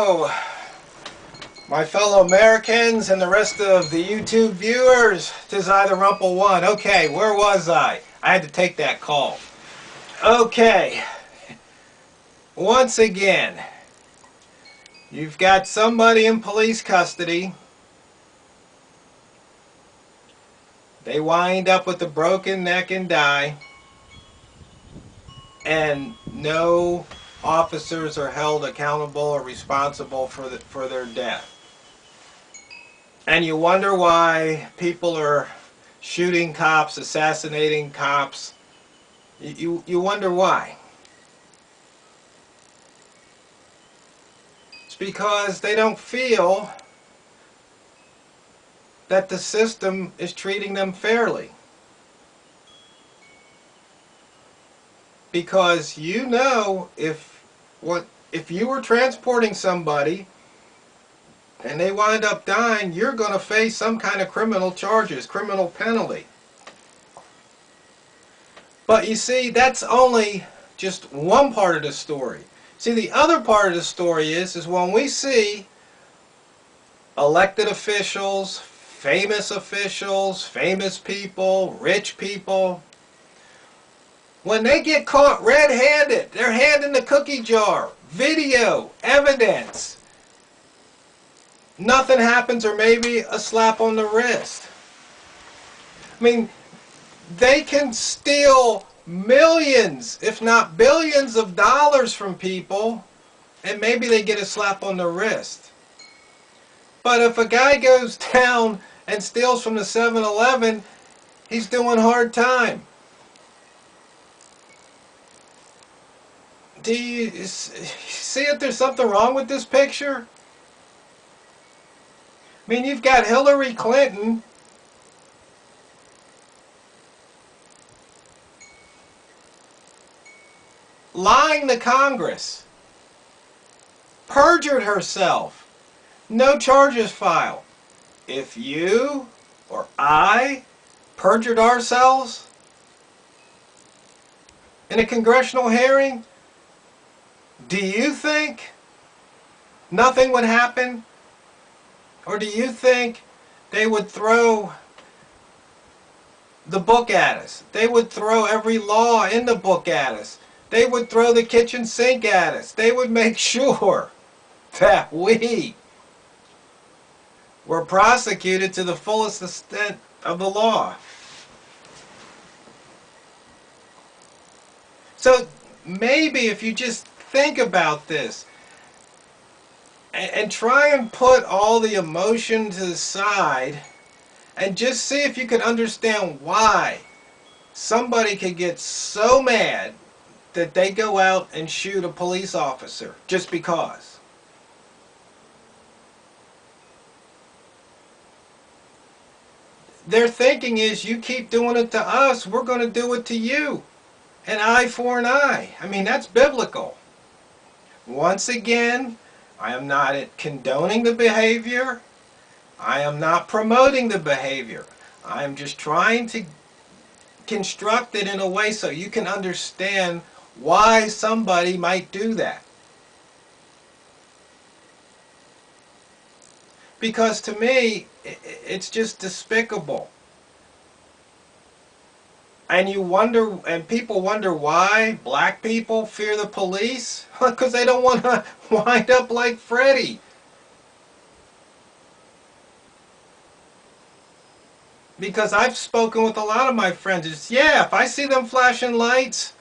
Hello, my fellow Americans and the rest of the YouTube viewers. Tis I, TheRumpledOne. Okay, where was I? I had to take that call. Okay, once again, you've got somebody in police custody. They wind up with a broken neck and die, and no officers are held accountable or responsible for their death. And you wonder why people are shooting cops, assassinating cops. You wonder why. It's because they don't feel that the system is treating them fairly. Because you know, if you were transporting somebody and they wind up dying, you're going to face some kind of criminal charges, criminal penalty. But you see, that's only just one part of the story. See, the other part of the story is when we see elected officials, famous people, rich people, when they get caught red-handed, their hand in the cookie jar, video, evidence, nothing happens, or maybe a slap on the wrist. I mean, they can steal millions, if not billions of dollars from people, and maybe they get a slap on the wrist. But if a guy goes down and steals from the 7-Eleven, he's doing hard time. Do you see if there's something wrong with this picture? I mean, you've got Hillary Clinton lying to Congress, perjured herself, no charges filed. If you or I perjured ourselves in a congressional hearing, do you think nothing would happen? Or do you think they would throw the book at us? They would throw every law in the book at us. They would throw the kitchen sink at us. They would make sure that we were prosecuted to the fullest extent of the law. So maybe if you just think about this and try and put all the emotion to the side and just see if you can understand why somebody could get so mad that they go out and shoot a police officer just because. Their thinking is, you keep doing it to us, we're going to do it to you. An eye for an eye. I mean, that's biblical. Once again, I am not condoning the behavior. I am not promoting the behavior. I am just trying to construct it in a way so you can understand why somebody might do that. Because to me, it's just despicable. And you wonder, and people wonder why black people fear the police? Because they don't want to wind up like Freddie. Because I've spoken with a lot of my friends. It's, yeah, if I see them flashing lights,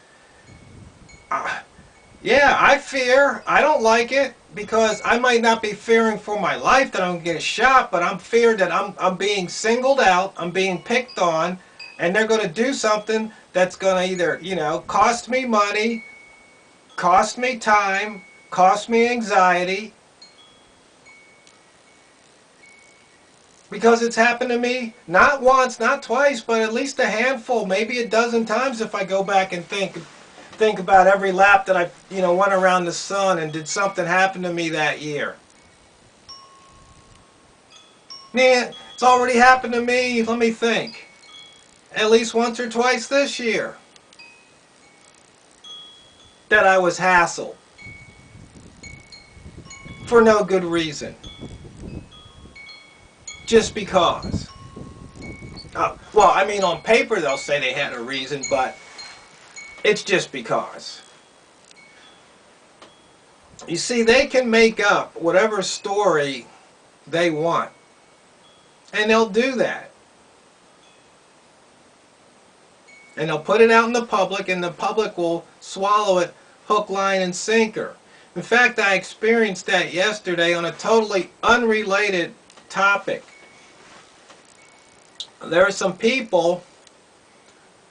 yeah, I fear. I don't like it, because I might not be fearing for my life that I'm going to get a shot, but I'm feared that I'm being singled out, I'm being picked on, and they're going to do something that's going to either, you know, cost me money, cost me time, cost me anxiety. Because it's happened to me not once, not twice, but at least a handful, maybe a dozen times if I go back and think about every lap that I, you know, went around the sun, and did something happen to me that year. Man, it's already happened to me, let me think, at least once or twice this year that I was hassled. for no good reason. Just because. Well, I mean, on paper they'll say they had a reason, but it's just because. You see, they can make up whatever story they want. And they'll do that. And they'll put it out in the public, and the public will swallow it hook, line, and sinker. In fact, I experienced that yesterday on a totally unrelated topic. There are some people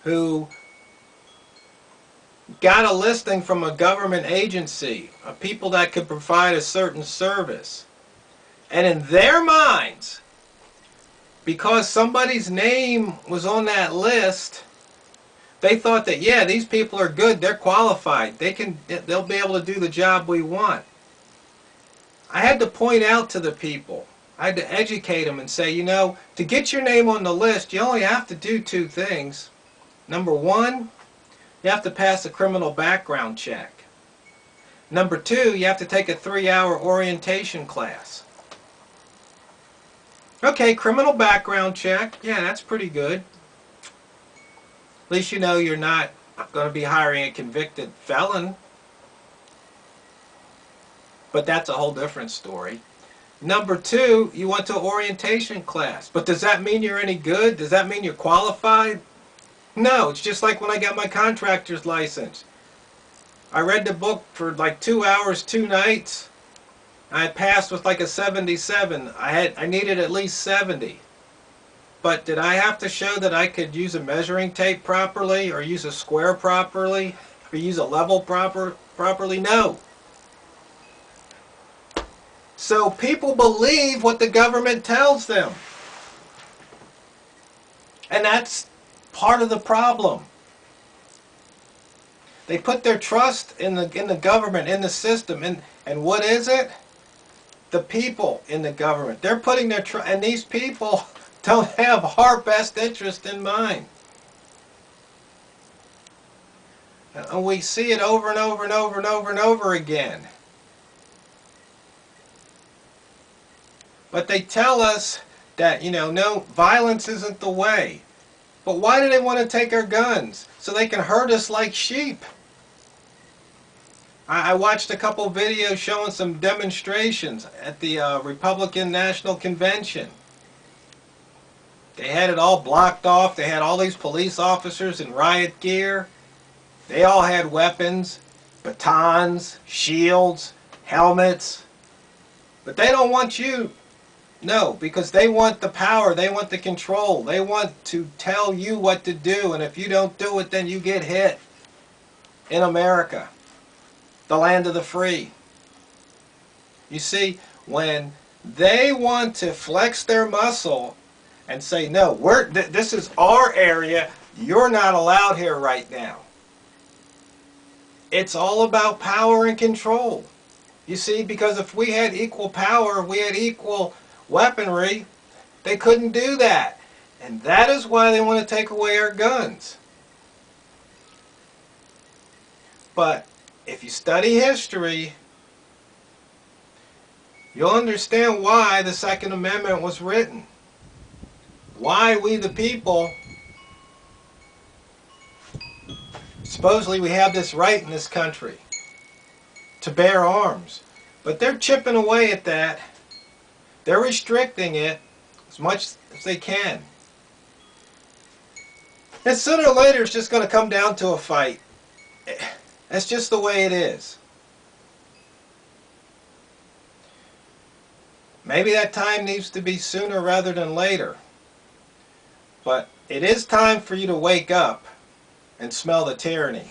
who got a listing from a government agency of people that could provide a certain service. And in their minds, because somebody's name was on that list, they thought that, yeah, these people are good, they're qualified, they'll be able to do the job we want. I had to point out to the people, I had to educate them and say, you know, to get your name on the list, you only have to do two things. Number one, you have to pass a criminal background check. Number two, you have to take a 3-hour orientation class. Okay, criminal background check, yeah, that's pretty good. At least you know you're not going to be hiring a convicted felon. But that's a whole different story. Number two, you went to an orientation class. But does that mean you're any good? Does that mean you're qualified? No, it's just like when I got my contractor's license. I read the book for like 2 hours, 2 nights. I passed with like a 77. I needed at least 70. But did I have to show that I could use a measuring tape properly, or use a square properly, or use a level properly? No. So people believe what the government tells them. And that's part of the problem. They put their trust in the government, in the system, and what is it? The people in the government. They're putting their trust, and these people don't have our best interest in mind. And we see it over and over and over and over and over again. But they tell us that, you know, no, violence isn't the way. But why do they want to take our guns? So they can herd us like sheep. I watched a couple videos showing some demonstrations at the Republican National Convention. They had it all blocked off. They had all these police officers in riot gear. They all had weapons, batons, shields, helmets. But they don't want you. No, because they want the power. They want the control. They want to tell you what to do. And if you don't do it, then you get hit. In America, the land of the free. You see, when they want to flex their muscle and say, no, this is our area, you're not allowed here right now. It's all about power and control. You see, because if we had equal power, we had equal weaponry, they couldn't do that. And that is why they want to take away our guns. But if you study history, you'll understand why the Second Amendment was written. Why we the people, supposedly we have this right in this country to bear arms. But they're chipping away at that. They're restricting it as much as they can. And sooner or later it's just going to come down to a fight. That's just the way it is. Maybe that time needs to be sooner rather than later. But it is time for you to wake up and smell the tyranny.